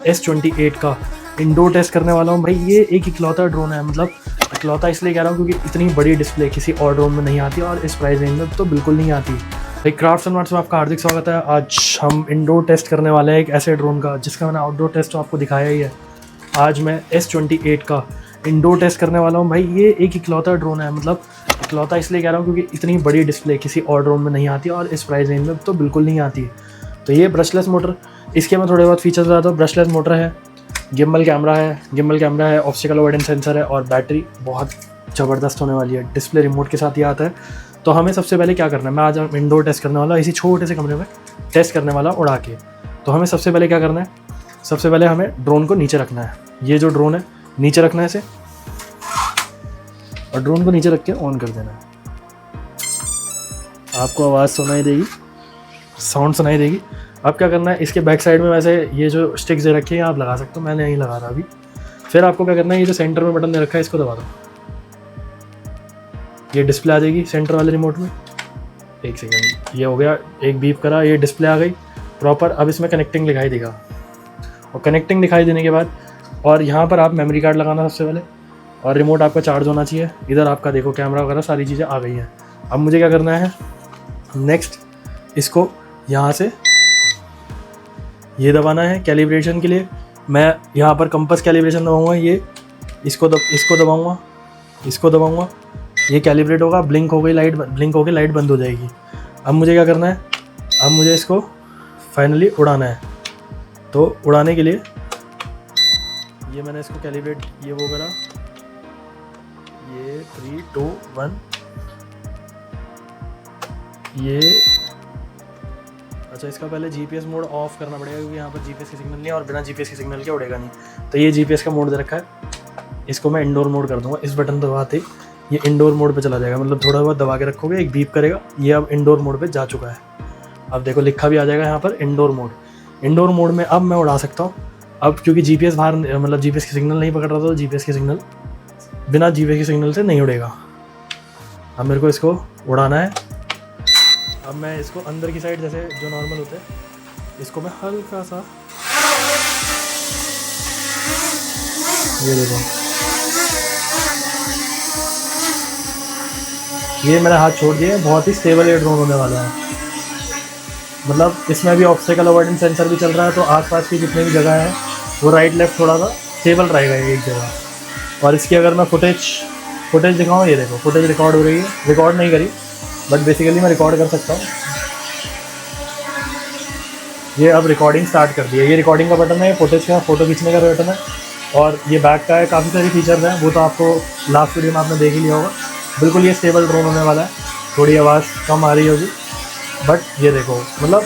S28 का indoor test करने वाला हूँ भाई। ये एक इकलौता ड्रोन है, मतलब इकलौता इसलिए कह रहा हूँ क्योंकि इतनी बड़ी डिस्प्ले किसी और ड्रोन में नहीं आती और इस प्राइस रेंज में तो बिल्कुल नहीं आती। भाई क्राफ्ट्स एंड आर्ट्स में आपका हार्दिक स्वागत है। आज हम इंडोर टेस्ट करने वाले हैं एक ऐसे ड्रोन का जिसका मैंने आउटडोर टेस्ट तो आपको दिखाया ही है। आज मैं S28 का इंडोर टेस्ट करने वाला हूँ भाई। ये एक इकलौता ड्रोन है, मतलब इकलौता इसलिए कह रहा हूँ क्योंकि इतनी बड़ी डिस्प्ले किसी और ड्रोन में नहीं आती और इस प्राइस रेंज में तो बिल्कुल नहीं आती। तो ये ब्रशलेस मोटर, इसके मैं थोड़े बहुत फीचर्स बताता हूँ। ब्रशलेस मोटर है, गिम्बल कैमरा है, ऑब्स्टिकल अवॉइडेंस सेंसर है और बैटरी बहुत ज़बरदस्त होने वाली है। डिस्प्ले रिमोट के साथ ही आता है। तो हमें सबसे पहले क्या करना है, मैं आज इंडोर टेस्ट करने वाला इसी छोटे से कमरे में टेस्ट करने वाला उड़ा के। तो हमें सबसे पहले क्या करना है, सबसे पहले हमें ड्रोन को नीचे रखना है। ये जो ड्रोन है नीचे रखना है इसे, और ड्रोन को नीचे रख के ऑन कर देना है। आपको आवाज़ सुनाई देगी, साउंड सुनाई देगी। अब क्या करना है, इसके बैक साइड में वैसे ये जो स्टिक्स दे रखे हैं आप लगा सकते हो, मैंने यहीं लगा रहा अभी। फिर आपको क्या करना है, ये जो सेंटर में बटन दे रखा है इसको दबा दो, ये डिस्प्ले आ जाएगी सेंटर वाले रिमोट में। एक सेकंड, ये हो गया, एक बीप करा, ये डिस्प्ले आ गई प्रॉपर। अब इसमें कनेक्टिंग दिखाई देगा, और कनेक्टिंग दिखाई देने के बाद और यहाँ पर आप मेमोरी कार्ड लगाना सबसे पहले, और रिमोट आपका चार्ज होना चाहिए। इधर आपका देखो कैमरा वगैरह सारी चीज़ें आ गई हैं। अब मुझे क्या करना है, नेक्स्ट इसको यहाँ से ये दबाना है कैलिब्रेशन के लिए। मैं यहाँ पर कंपास कैलिब्रेशन दबाऊँगा, ये इसको दबाऊँगा, ये कैलिब्रेट होगा। ब्लिंक हो गई लाइट, ब्लिंक हो गई लाइट बंद हो जाएगी। अब मुझे क्या करना है, अब मुझे इसको फाइनली उड़ाना है। तो उड़ाने के लिए ये मैंने इसको कैलिब्रेट ये वो करा, ये 3 2 1, ये अच्छा इसका पहले जीपीएस मोड ऑफ करना पड़ेगा क्योंकि यहाँ पर जीपीएस की सिग्नल नहीं है और बिना जीपीएस के सिग्नल के उड़ेगा नहीं। तो ये जीपीएस का मोड दे रखा है, इसको मैं इंडोर मोड कर दूंगा। इस बटन दबाते ही ये इंडोर मोड पे चला जाएगा, मतलब थोड़ा बहुत दबा के रखोगे एक बीप करेगा। ये अब इंडोर मोड पे जा चुका है। अब देखो लिखा भी आ जाएगा यहाँ पर इंडोर मोड। इंडोर मोड में अब मैं उड़ा सकता हूँ। अब क्योंकि जीपीएस बाहर, मतलब जीपीएस की सिग्नल नहीं पकड़ रहा था, तो जीपीएस की सिग्नल बिना जीपीएस की सिग्नल से नहीं उड़ेगा। अब मेरे को इसको उड़ाना है। अब मैं इसको अंदर की साइड जैसे जो नॉर्मल होते हैं, इसको मैं हल्का सा, ये देखो, ये मैंने हाथ छोड़ दिया। बहुत ही स्टेबल ये ड्रोन होने वाला है, मतलब इसमें भी ऑब्स्टिकल अवॉइडेंस सेंसर भी चल रहा है। तो आसपास की जितनी भी जगह है वो राइट लेफ्ट थोड़ा सा स्टेबल रहेगा ये एक जगह। और इसकी अगर मैं फुटेज दिखाऊँ, ये देखो फुटेज रिकॉर्ड हो रही है, रिकॉर्ड नहीं करी बट बेसिकली मैं रिकॉर्ड कर सकता हूँ। ये अब रिकॉर्डिंग स्टार्ट कर दी है। ये रिकॉर्डिंग का बटन है, फुटेज का फ़ोटो खींचने का बटन है, और ये बैक का है। काफ़ी सारी फीचर्स हैं, वो तो आपको लास्ट वीडियो में आपने देख ही लिया होगा। बिल्कुल ये स्टेबल ड्रोन होने वाला है। थोड़ी आवाज़ कम आ रही होगी बट ये देखो, मतलब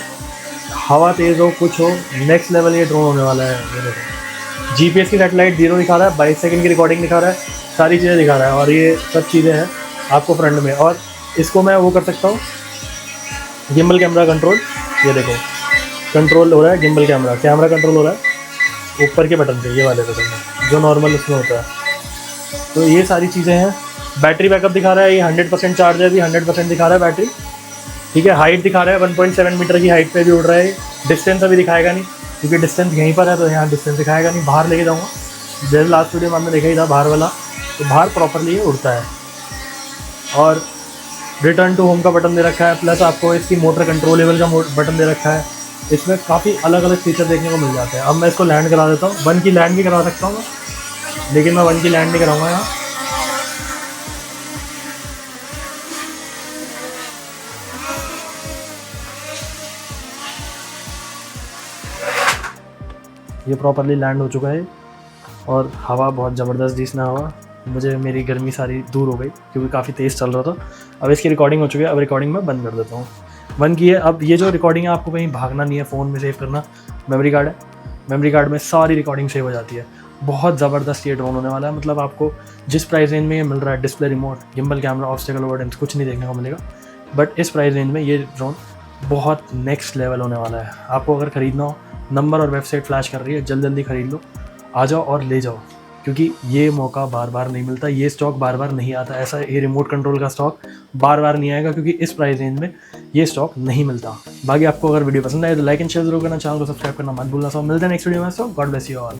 हवा तेज़ हो कुछ हो, नेक्स्ट लेवल ये ड्रोन होने वाला है। ये देखो जीपीएस की सेटेलाइट 0 दिखा रहा है, 22 सेकंड की रिकॉर्डिंग दिखा रहा है, सारी चीज़ें दिखा रहा है, और ये सब चीज़ें हैं आपको फ्रंट में। और इसको मैं वो कर सकता हूँ, गिम्बल कैमरा कंट्रोल। ये देखो कंट्रोल हो रहा है, गिम्बल कैमरा कंट्रोल हो रहा है ऊपर के बटन से, ये वाले बटन में जो नॉर्मल उसमें होता है। तो ये सारी चीज़ें हैं। बैटरी बैकअप दिखा रहा है, ये 100% चार्ज है, अभी 100% दिखा रहा है बैटरी। ठीक है, हाइट दिखा रहा है 1.7 मीटर की हाइट पे भी उड़ रहा है। डिस्टेंस अभी दिखाएगा नहीं क्योंकि डिस्टेंस यहीं पर है, तो यहाँ डिस्टेंस दिखाएगा नहीं। बाहर लेके जाऊँगा, जैसे लास्ट वीडियो में हमने देखा ही था बाहर वाला, तो बाहर प्रॉपरली ये उड़ता है। और रिटर्न टू होम का बटन दे रखा है, प्लस आपको इसकी मोटर कंट्रोलेबल का बटन दे रखा है। इसमें काफ़ी अलग अलग फीचर देखने को मिल जाते हैं। अब मैं इसको लैंड करा देता हूँ। 1 की लैंड भी करा सकता हूँ मैं, लेकिन मैं 1 की लैंड नहीं कराऊँगा यहाँ। ये प्रॉपरली लैंड हो चुका है, और हवा बहुत ज़बरदस्त दी इसने हवा। मुझे मेरी गर्मी सारी दूर हो गई क्योंकि काफ़ी तेज़ चल रहा था। अब इसकी रिकॉर्डिंग हो चुकी है, अब रिकॉर्डिंग मैं बंद कर देता हूँ। 1 की है। अब ये जो रिकॉर्डिंग है आपको कहीं भागना नहीं है, फ़ोन में सेव करना। मेमोरी कार्ड है, मेमोरी कार्ड में सारी रिकॉर्डिंग सेव हो जाती है। बहुत ज़बरदस्त ये ड्रोन होने वाला है। मतलब आपको जिस प्राइस रेंज में ये मिल रहा है, display remote, gimbal camera, obstacle avoidance, कुछ नहीं देखने को मिलेगा। बट इस प्राइस रेंज में ये ड्रोन बहुत नेक्स्ट लेवल होने वाला है। आपको अगर ख़रीदना हो, नंबर और वेबसाइट फ्लैश कर रही है, जल्दी खरीद लो, आ जाओ और ले जाओ। क्योंकि ये मौका बार बार नहीं मिलता, ये स्टॉक बार बार नहीं आता। ऐसा ये रिमोट कंट्रोल का स्टॉक बार बार नहीं आएगा, क्योंकि इस प्राइस रेंज में ये स्टॉक नहीं मिलता। बाकी आपको अगर वीडियो पसंद आए तो लाइक एंड शेयर जरूर करना, चैनल को सब्सक्राइब करना मत भूलना। सब मिलते हैं नेक्स्ट वीडियो में। सो गॉड ब्लेस यू ऑल।